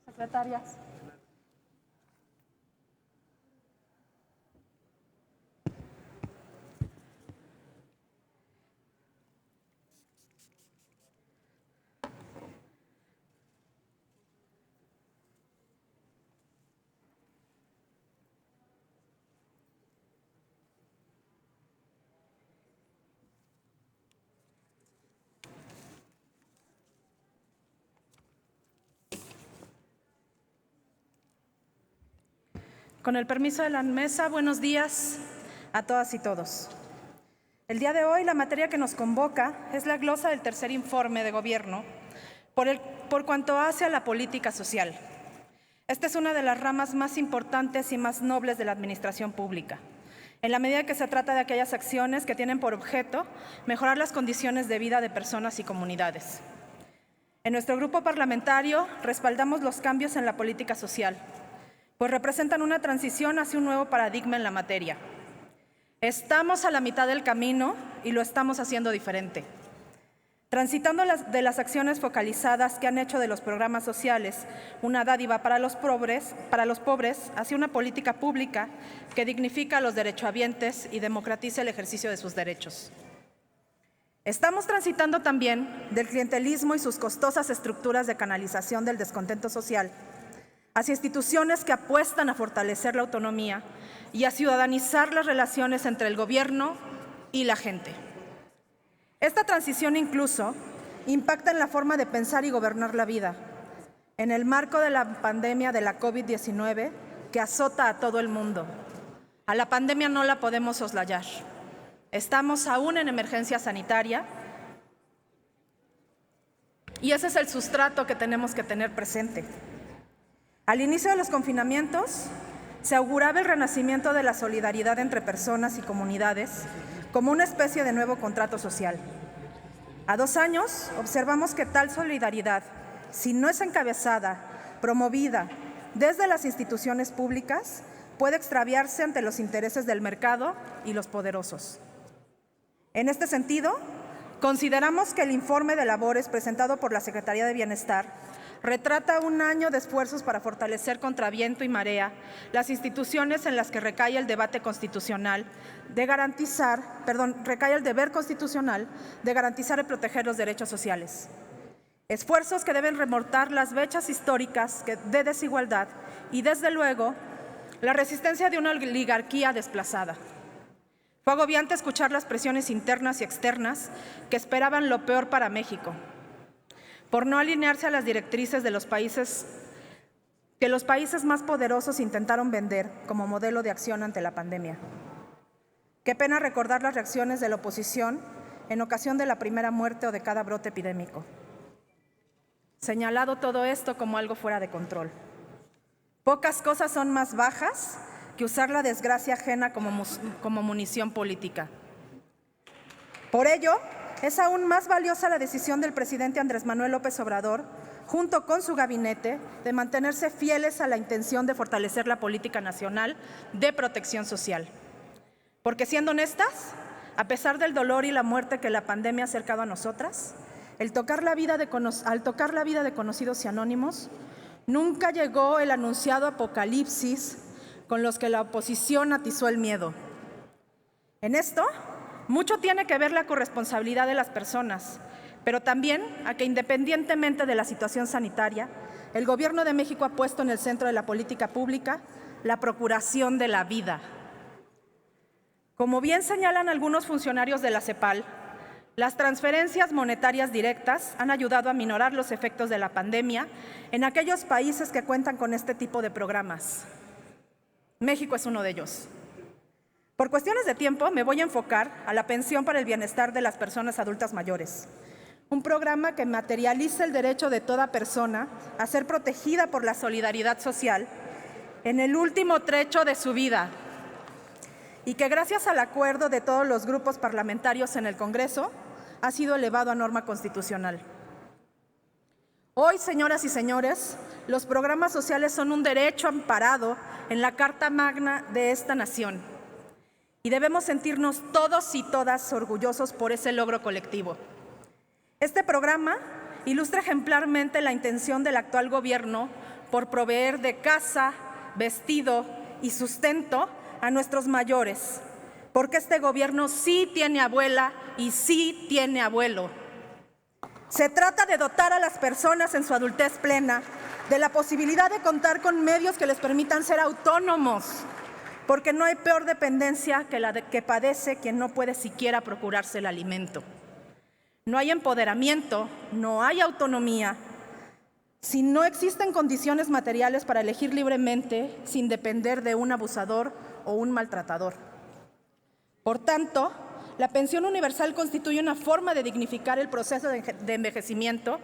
Secretarias. Con el permiso de la mesa, buenos días a todas y todos. El día de hoy la materia que nos convoca es la glosa del tercer informe de gobierno por cuanto hace a la política social. Esta es una de las ramas más importantes y más nobles de la administración pública, en la medida que se trata de aquellas acciones que tienen por objeto mejorar las condiciones de vida de personas y comunidades. En nuestro grupo parlamentario respaldamos los cambios en la política social, pues representan una transición hacia un nuevo paradigma en la materia. Estamos a la mitad del camino y lo estamos haciendo diferente. Transitando de las acciones focalizadas que han hecho de los programas sociales una dádiva para los pobres hacia una política pública que dignifica a los derechohabientes y democratiza el ejercicio de sus derechos. Estamos transitando también del clientelismo y sus costosas estructuras de canalización del descontento social hacia instituciones que apuestan a fortalecer la autonomía y a ciudadanizar las relaciones entre el gobierno y la gente. Esta transición incluso impacta en la forma de pensar y gobernar la vida, en el marco de la pandemia de la COVID-19 que azota a todo el mundo. A la pandemia no la podemos soslayar. Estamos aún en emergencia sanitaria y ese es el sustrato que tenemos que tener presente. Al inicio de los confinamientos, se auguraba el renacimiento de la solidaridad entre personas y comunidades como una especie de nuevo contrato social. A 2 años, observamos que tal solidaridad, si no es encabezada, promovida desde las instituciones públicas, puede extraviarse ante los intereses del mercado y los poderosos. En este sentido, consideramos que el informe de labores presentado por la Secretaría de Bienestar retrata 1 año de esfuerzos para fortalecer contra viento y marea las instituciones en las que recae el deber constitucional de garantizar y proteger los derechos sociales. Esfuerzos que deben remontar las brechas históricas de desigualdad y, desde luego, la resistencia de una oligarquía desplazada. Fue agobiante escuchar las presiones internas y externas que esperaban lo peor para México, por no alinearse a las directrices de los países que los países más poderosos intentaron vender como modelo de acción ante la pandemia. Qué pena recordar las reacciones de la oposición en ocasión de la primera muerte o de cada brote epidémico. Señalado todo esto como algo fuera de control. Pocas cosas son más bajas que usar la desgracia ajena como munición política. Por ello, es aún más valiosa la decisión del presidente Andrés Manuel López Obrador, junto con su gabinete, de mantenerse fieles a la intención de fortalecer la política nacional de protección social. Porque, siendo honestas, a pesar del dolor y la muerte que la pandemia ha acercado a nosotras, al tocar la vida de conocidos y anónimos, nunca llegó el anunciado apocalipsis con los que la oposición atizó el miedo. En esto, mucho tiene que ver la corresponsabilidad de las personas, pero también a que, independientemente de la situación sanitaria, el Gobierno de México ha puesto en el centro de la política pública la procuración de la vida. Como bien señalan algunos funcionarios de la CEPAL, las transferencias monetarias directas han ayudado a minorar los efectos de la pandemia en aquellos países que cuentan con este tipo de programas. México es uno de ellos. Por cuestiones de tiempo, me voy a enfocar a la pensión para el bienestar de las personas adultas mayores, un programa que materializa el derecho de toda persona a ser protegida por la solidaridad social en el último trecho de su vida y que, gracias al acuerdo de todos los grupos parlamentarios en el Congreso, ha sido elevado a norma constitucional. Hoy, señoras y señores, los programas sociales son un derecho amparado en la Carta Magna de esta nación y debemos sentirnos todos y todas orgullosos por ese logro colectivo. Este programa ilustra ejemplarmente la intención del actual gobierno por proveer de casa, vestido y sustento a nuestros mayores, porque este gobierno sí tiene abuela y sí tiene abuelo. Se trata de dotar a las personas en su adultez plena de la posibilidad de contar con medios que les permitan ser autónomos, porque no hay peor dependencia que la que padece quien no puede siquiera procurarse el alimento. No hay empoderamiento, no hay autonomía, si no existen condiciones materiales para elegir libremente sin depender de un abusador o un maltratador. Por tanto, la pensión universal constituye una forma de dignificar el proceso de envejecimiento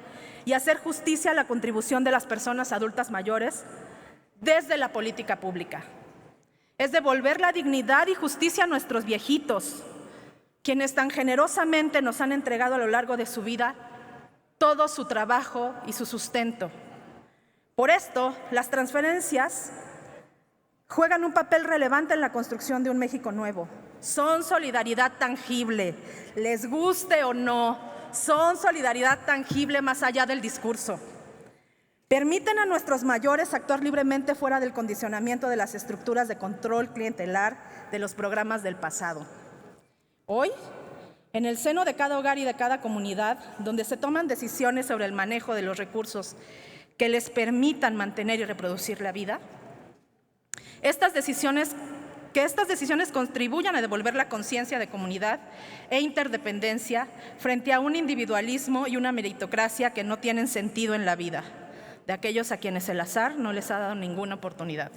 y hacer justicia a la contribución de las personas adultas mayores desde la política pública. Es devolver la dignidad y justicia a nuestros viejitos, quienes tan generosamente nos han entregado a lo largo de su vida todo su trabajo y su sustento. Por esto, las transferencias juegan un papel relevante en la construcción de un México nuevo. Son solidaridad tangible, les guste o no, son solidaridad tangible más allá del discurso. Permiten a nuestros mayores actuar libremente fuera del condicionamiento de las estructuras de control clientelar de los programas del pasado. Hoy, en el seno de cada hogar y de cada comunidad, donde se toman decisiones sobre el manejo de los recursos que les permitan mantener y reproducir la vida, que estas decisiones contribuyan a devolver la conciencia de comunidad e interdependencia frente a un individualismo y una meritocracia que no tienen sentido en la vida, de aquellos a quienes el azar no les ha dado ninguna oportunidad.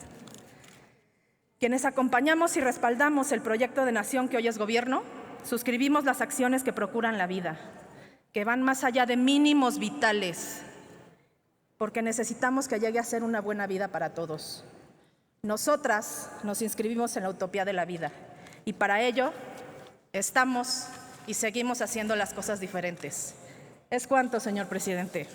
Quienes acompañamos y respaldamos el proyecto de nación que hoy es gobierno, suscribimos las acciones que procuran la vida, que van más allá de mínimos vitales, porque necesitamos que llegue a ser una buena vida para todos. Nosotras nos inscribimos en la utopía de la vida y para ello estamos y seguimos haciendo las cosas diferentes. Es cuanto, señor presidente.